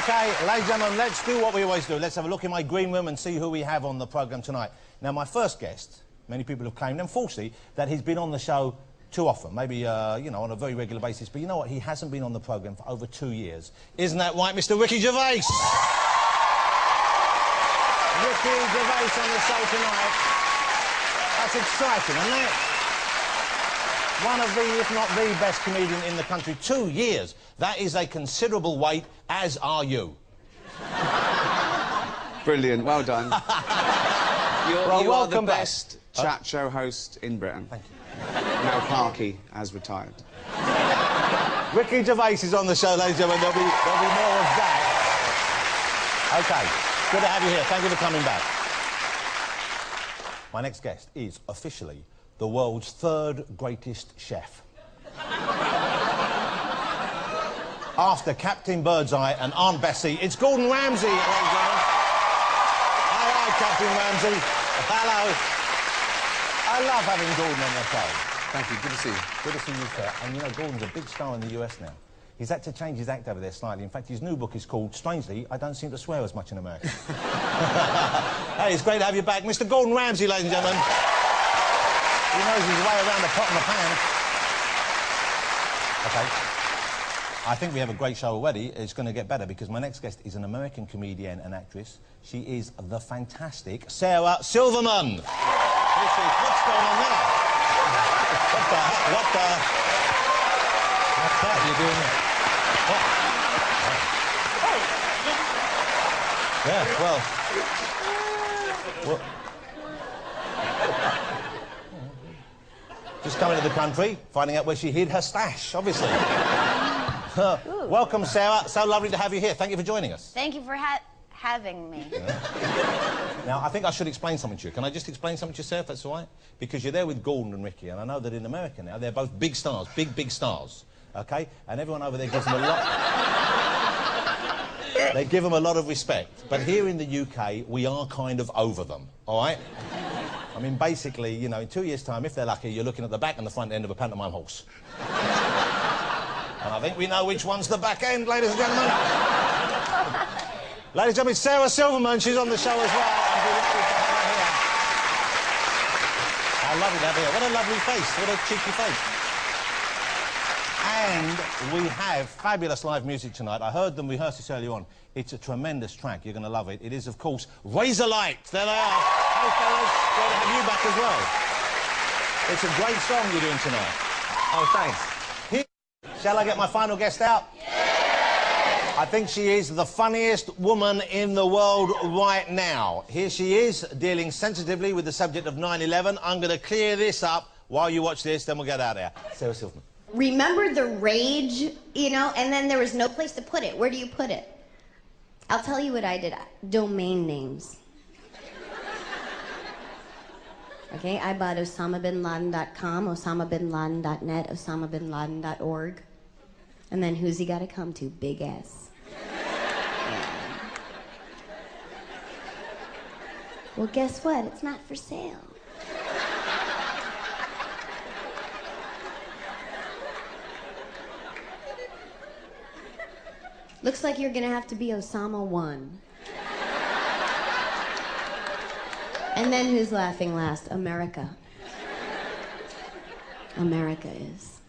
OK, ladies and gentlemen, let's do what we always do. Let's have a look in my green room and see who we have on the programme tonight. Now, my first guest, many people have claimed, unfortunately, that he's been on the show too often, maybe, you know, on a very regular basis. But you know what? He hasn't been on the programme for over 2 years. Isn't that right, Mr. Ricky Gervais? Ricky Gervais on the show tonight. That's exciting, isn't it? One of the, if not the best comedian in the country. 2 years. That is a considerable wait, as are you. Brilliant, well done. Well, you are the best chat show host in Britain. Thank you. Now Parky has retired. Ricky Gervais is on the show, ladies and gentlemen. There'll be more of that. OK, good to have you here. Thank you for coming back. My next guest is officially the world's third greatest chef. After Captain Birdseye and Aunt Bessie, it's Gordon Ramsay, ladies and gentlemen. Hi, Captain Ramsay. Hello. I love having Gordon on the show. Thank you, good to see you. Good to see you, sir. And, you know, Gordon's a big star in the US now. He's had to change his act over there slightly. In fact, his new book is called, strangely, I Don't Seem to Swear As Much in America. Hey, it's great to have you back. Mr. Gordon Ramsay, ladies and gentlemen. He knows his way around the pot and the pan. OK. I think we have a great show already. It's going to get better because my next guest is an American comedian and actress. She is the fantastic Sarah Silverman. What's going on there? What are you doing there? What? Yeah, well... Just coming to the country, finding out where she hid her stash, obviously. Welcome, Sarah. So lovely to have you here. Thank you for joining us. Thank you for having me. Yeah. Now, I think I should explain something to you. Can I just explain something to you, Sarah, if that's all right? Because you're there with Gordon and Ricky, and I know that in America now, they're both big stars, big stars, OK? And everyone over there gives them a lot... They give them a lot of respect. But here in the UK, we are kind of over them, all right? I mean, basically, you know, in 2 years' time, if they're lucky, you're looking at the back and the front end of a pantomime horse. And I think we know which one's the back end, ladies and gentlemen. Ladies and gentlemen, Sarah Silverman, she's on the show as well. I'm delighted to have her here. I love it to have her here. What a lovely face, what a cheeky face. And we have fabulous live music tonight. I heard them rehearse this earlier on. It's a tremendous track. You're going to love it. It is, of course, Razorlight. There they are. Hey, fellas. Great to have you back as well. It's a great song you're doing tonight. Oh, thanks. Here, shall I get my final guest out? Yeah! I think she is the funniest woman in the world right now. Here she is, dealing sensitively with the subject of 9/11. I'm going to clear this up while you watch this, then we'll get out of there. Sarah Silverman. Remember the rage, you know, and then there was no place to put it. Where do you put it? I'll tell you what I did. Domain names. Okay, I bought OsamaBinLaden.com, OsamaBinLaden.net, OsamaBinLaden.org. And then who's he got to come to? Big S. Yeah. Well, guess what? It's not for sale. Looks like you're gonna have to be Osama 1. And then who's laughing last? America. America is.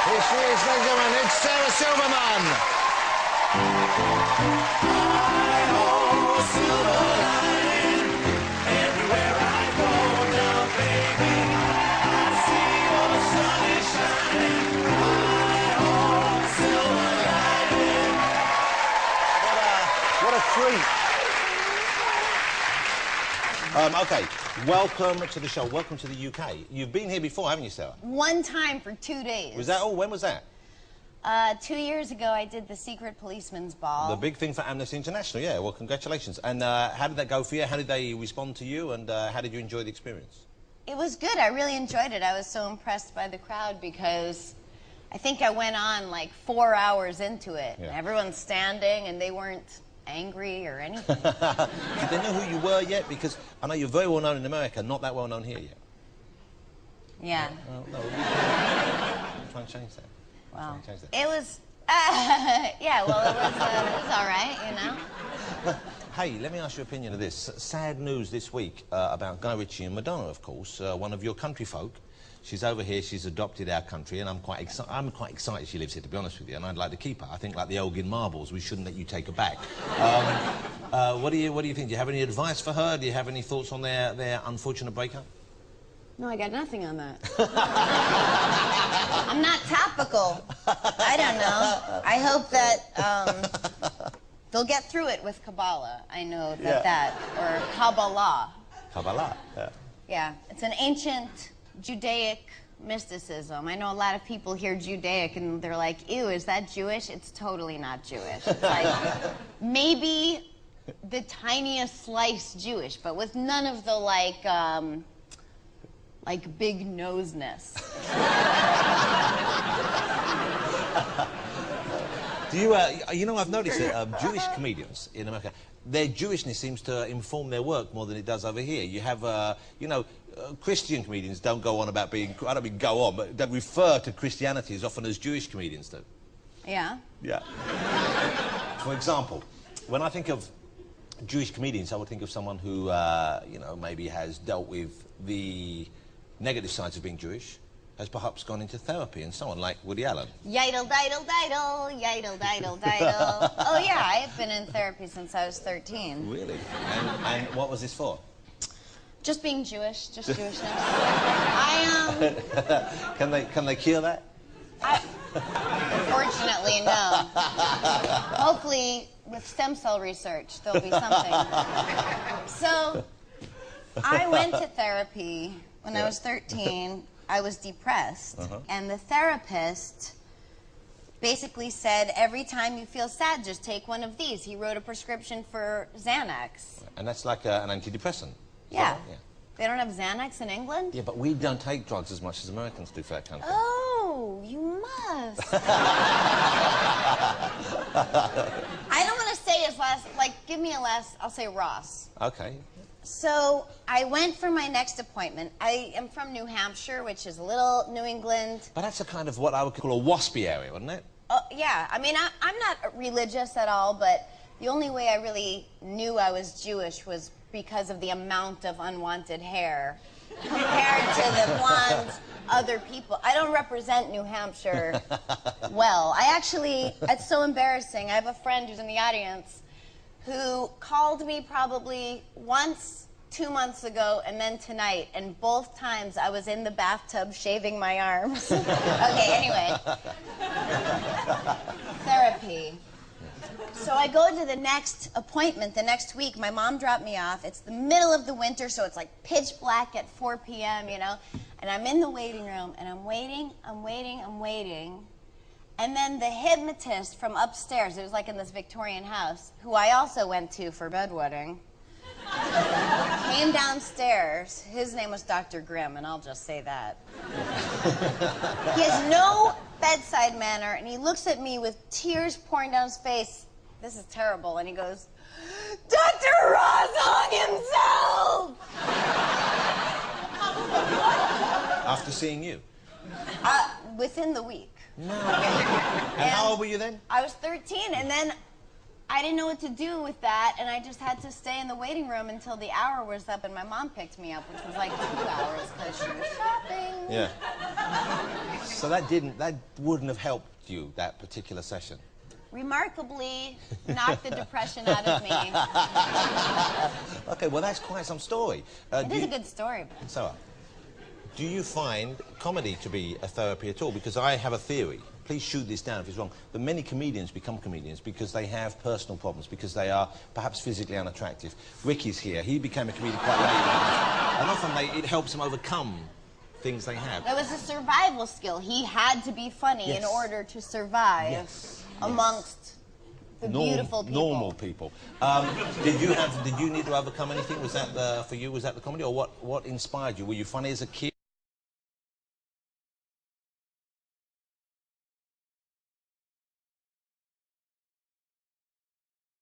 Here she is, ladies and gentlemen, it's Sarah Silverman. Everywhere I go now, baby, I see your sun is shining. What a treat. OK, welcome to the show. Welcome to the UK. You've been here before, haven't you, Sarah? One time for 2 days. Was that all? When was that? 2 years ago, I did the Secret Policeman's Ball. The big thing for Amnesty International, yeah. Well, congratulations. And how did that go for you? How did they respond to you? And how did you enjoy the experience? It was good. I really enjoyed it. I was so impressed by the crowd because I think I went on like 4 hours into it. Yeah. Everyone's standing and they weren't angry or anything. Did they know who you were yet? Because I know you're very well known in America, not that well known here yet. Yeah. No, we'll try and change that. Well, it was Yeah, well, it was all right, you know. Hey, let me ask your opinion of this. Sad news this week about Guy Ritchie and Madonna, of course, one of your country folk. She's over here, she's adopted our country, and I'm quite excited she lives here, to be honest with you, and I'd like to keep her. I think, like the Elgin Marbles, we shouldn't let you take her back. What do you think? Do you have any advice for her? Do you have any thoughts on their unfortunate breakup? No, I got nothing on that. I'm not topical. I don't know. I hope that they'll get through it with Kabbalah. I know that, or Kabbalah. Kabbalah, yeah. Yeah, it's an ancient Judaic mysticism. I know a lot of people hear Judaic and they're like, ew, is that Jewish? It's totally not Jewish. It's like maybe the tiniest slice Jewish, but with none of the like big noseness. Do you, you know, I've noticed that Jewish comedians in America, their Jewishness seems to inform their work more than it does over here. You have, you know, Christian comedians don't go on about being, I don't mean go on, but they refer to Christianity as often as Jewish comedians do. Yeah? Yeah. For example, when I think of Jewish comedians, I would think of someone who, you know, maybe has dealt with the negative sides of being Jewish, has perhaps gone into therapy, and someone like Woody Allen. Yidle, diddle, diddle, yidle, diddle, diddle. Oh, yeah, I have been in therapy since I was 13. Really? And what was this for? Just being Jewish, just Jewishness. Can they cure that? Unfortunately, no. Hopefully, with stem cell research, there'll be something. So, I went to therapy when I was 13. I was depressed, and the therapist basically said, every time you feel sad, just take one of these. He wrote a prescription for Xanax. And that's like an antidepressant. Yeah. They don't have Xanax in England? Yeah, but we don't take drugs as much as Americans do for that country. Oh, you must. I don't want to say his last, like, give me a last, I'll say Ross. Okay. So, I went for my next appointment. I am from New Hampshire, which is a little New England. But that's a kind of what I would call a waspy area, wouldn't it? Yeah, I mean, I'm not religious at all, but the only way I really knew I was Jewish was because of the amount of unwanted hair compared to the blonde other people. I don't represent New Hampshire well. It's so embarrassing. I have a friend who's in the audience who called me probably once 2 months ago and then tonight, and both times I was in the bathtub shaving my arms. Okay, anyway. Therapy. So I go to the next appointment the next week. My mom dropped me off. It's the middle of the winter, so it's like pitch black at 4 p.m., you know? And I'm in the waiting room, and I'm waiting. And then the hypnotist from upstairs, it was like in this Victorian house, who I also went to for bedwetting, came downstairs. His name was Dr. Grimm, and I'll just say that. He has no bedside manner, and he looks at me with tears pouring down his face. This is terrible. And he goes, Dr. Ross hung himself! After seeing you? Within the week. No. And how old were you then? I was 13, and then I didn't know what to do with that, and I just had to stay in the waiting room until the hour was up, and my mom picked me up, which was like 2 hours because she was shopping. Yeah. So that wouldn't have helped you, that particular session? Remarkably, knocked the depression out of me. Okay, well, that's quite some story. It is a good story. Sarah, do you find comedy to be a therapy at all? Because I have a theory. Please shoot this down if it's wrong. That many comedians become comedians because they have personal problems, because they are perhaps physically unattractive. Ricky's here. He became a comedian quite late. And often it helps them overcome things they have. It was a survival skill. He had to be funny in order to survive amongst the beautiful people. Normal people. Did you need to overcome anything? Was that for you? Was that the comedy, or what inspired you? Were you funny as a kid?